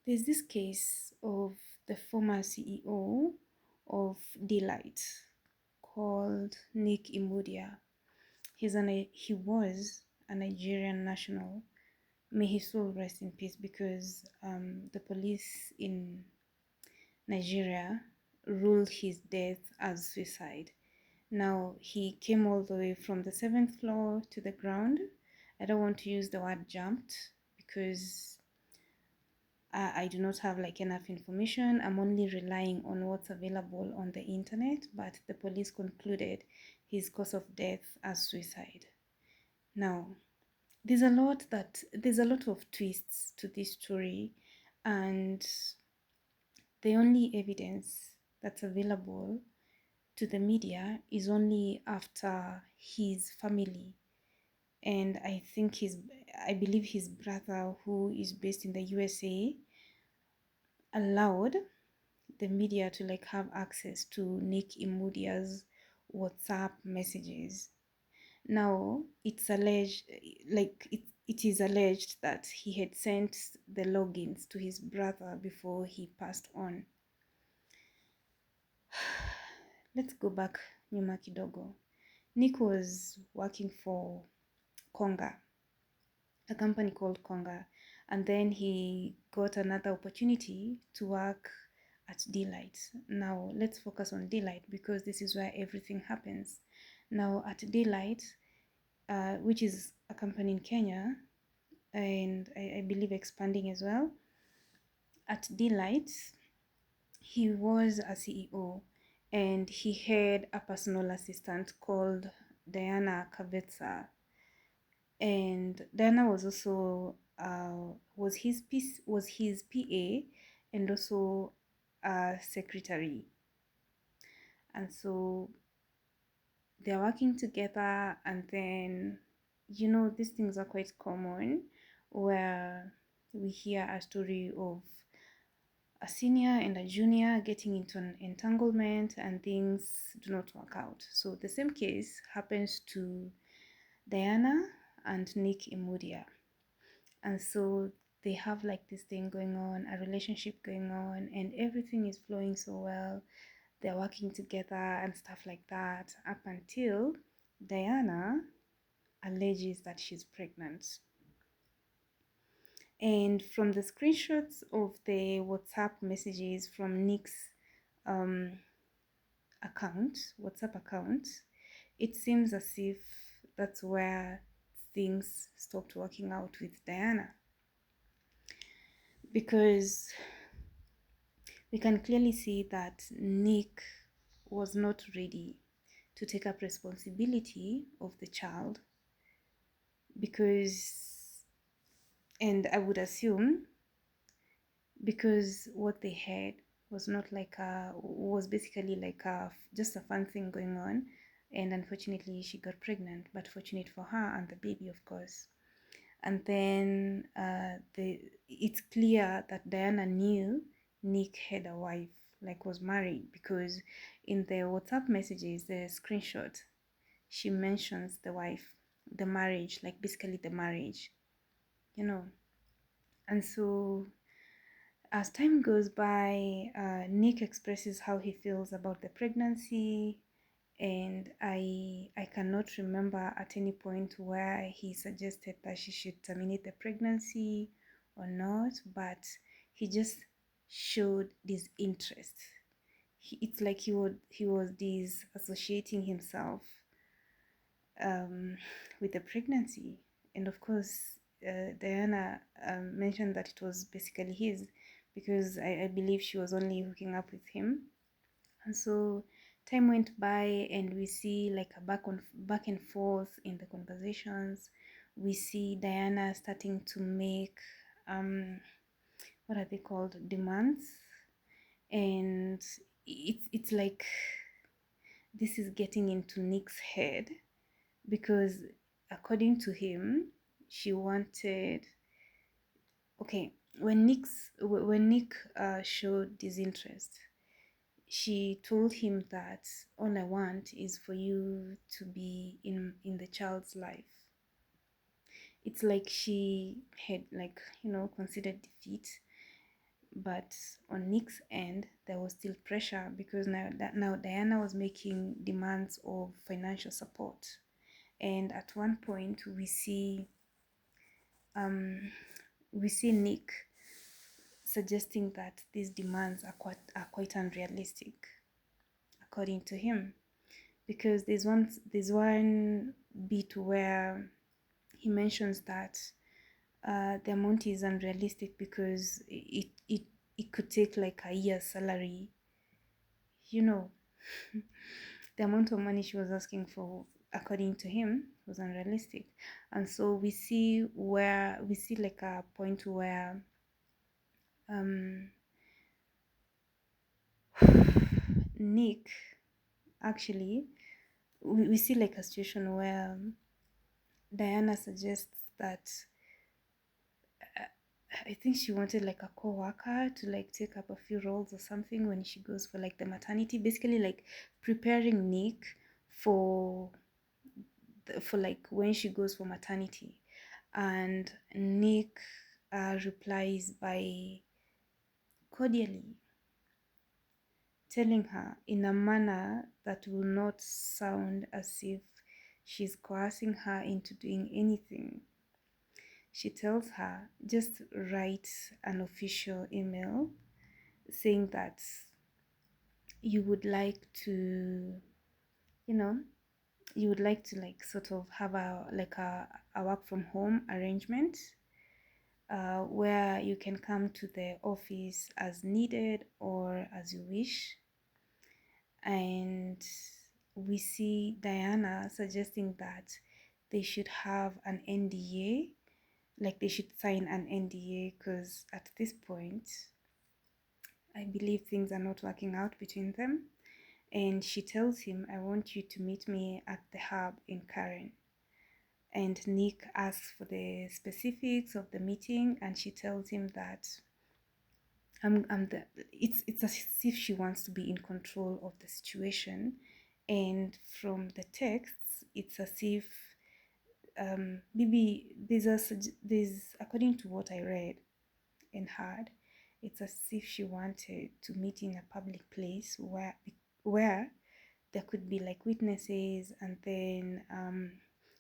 There's this case of the former CEO of Delight called Nick Imudia. He was a Nigerian national. May his soul rest in peace, because the police in Nigeria ruled his death as suicide. Now, he came all the way from the seventh floor to the ground. I don't want to use the word jumped because I do not have like enough information. I'm only relying on what's available on the internet, but the police concluded his cause of death as suicide. Now, there's a lot of twists to this story, and the only evidence that's available to the media is only after his family, and I believe his brother, who is based in the USA, allowed the media to like have access to Nick Imudia's WhatsApp messages. Now it's alleged, it is alleged that he had sent the logins to his brother before he passed on. Let's go back nyuma kidogo. Nick was working for Konga, a company called Konga, and then he got another opportunity to work at Delight. Now let's focus on Delight because this is where everything happens. Now at Delight, which is a company in Kenya, and I believe expanding as well. At Delight, he was a CEO, and he had a personal assistant called Diana Kavetsa, and Diana was also was his PA, and also a secretary. And so they're working together, and then these things are quite common, where we hear a story of a senior and a junior getting into an entanglement and things do not work out. So the same case happens to Diana and Nick Imudia. And so they have like this thing going on, a relationship going on, and everything is flowing so well. They're working together and stuff like that, up until Diana alleges that she's pregnant. And from the screenshots of the WhatsApp messages from Nick's um, WhatsApp account, it seems as if that's where things stopped working out with Diana, because we can clearly see that Nick was not ready to take up responsibility of the child, because, and I would assume, because what they had was not like was basically like just a fun thing going on, and unfortunately she got pregnant, but fortunate for her and the baby, of course. And then it's clear that Diana knew Nick had a wife, like was married, because in the WhatsApp messages, the screenshot, she mentions the wife, the marriage, like basically the marriage, you know. And so as time goes by, Nick expresses how he feels about the pregnancy, and I cannot remember at any point where he suggested that she should terminate the pregnancy or not, but he just showed this interest. It's like he was disassociating himself with the pregnancy, and of course, Diana mentioned that it was basically his, because I believe she was only hooking up with him. And so time went by, and we see like a back and forth in the conversations. We see Diana starting to make what are they called, demands, and it's like this is getting into Nick's head, because according to him, she wanted, okay, when Nick showed disinterest, she told him that all I want is for you to be in the child's life. It's like she had, like, considered defeat, But on Nick's end, there was still pressure because now Diana was making demands of financial support. And at one point, um, we see Nick suggesting that these demands are quite unrealistic, according to him, because there's one bit where he mentions that the amount is unrealistic because it could take like a year's salary, you know. The amount of money she was asking for, according to him, was unrealistic. And so we see like a point where um Nick actually, we see like a situation where Diana suggests that I think she wanted like a co-worker to like take up a few roles or something when she goes for like the maternity, basically like preparing Nick for for like when she goes for maternity. And Nick replies by cordially telling her in a manner that will not sound as if she's coercing her into doing anything. She tells her just write an official email saying that you would like to, you know, you would like to like sort of have a work from home arrangement, where you can come to the office as needed or as you wish. And we see Diana suggesting that they should have an NDA, like they should sign an NDA, because at this point, I believe things are not working out between them. And she tells him, I want you to meet me at the hub in Karen. And Nick asks for the specifics of the meeting, and she tells him that it's as if she wants to be in control of the situation. And from the texts, it's as if maybe there's according to what I read and heard, it's as if she wanted to meet in a public place where there could be like witnesses, and then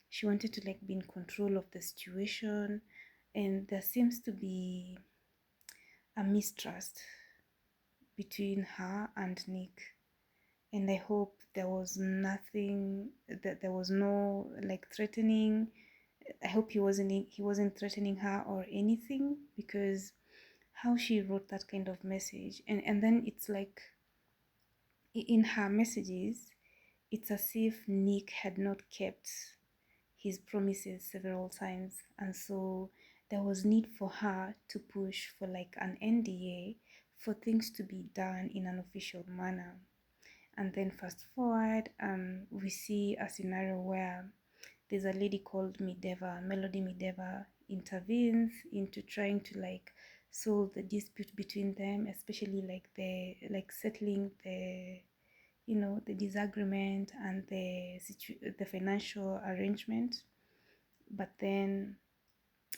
she wanted to like be in control of the situation. And there seems to be a mistrust between her and Nick. And I hope there was nothing, that there was no like threatening. I hope he wasn't threatening her or anything, because how she wrote that kind of message, and then it's like in her messages, it's as if Nick had not kept his promises several times. And so there was need for her to push for like an NDA, for things to be done in an official manner. And then fast forward, we see a scenario where there's a lady called Melody Mideva intervenes into trying to like solve the dispute between them, especially like settling the disagreement and the financial arrangement. But then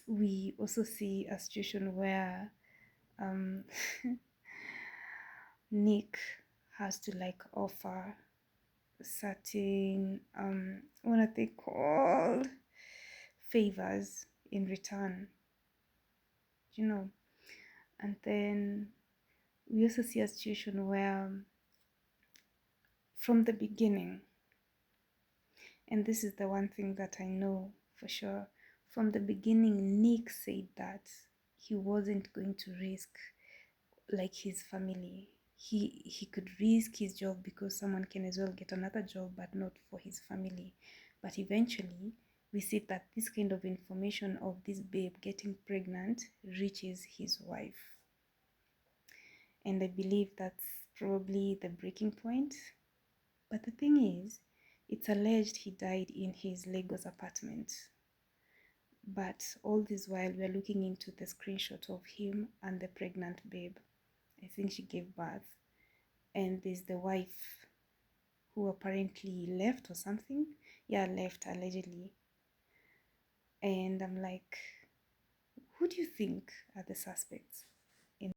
we also see a situation where um, Nick has to like offer certain what are they called, favors in return, you know. And then we also see a situation where from the beginning, and this is the one thing that I know for sure, from the beginning Nick said that he wasn't going to risk like his family. He could risk his job because someone can as well get another job, but not for his family. But eventually we see that this kind of information of this babe getting pregnant reaches his wife. And I believe that's probably the breaking point. But the thing is, it's alleged he died in his Lagos apartment. But all this while, we're looking into the screenshot of him and the pregnant babe. I think she gave birth. And there's the wife who apparently left or something. Yeah, left allegedly. And I'm like, who do you think are the suspects?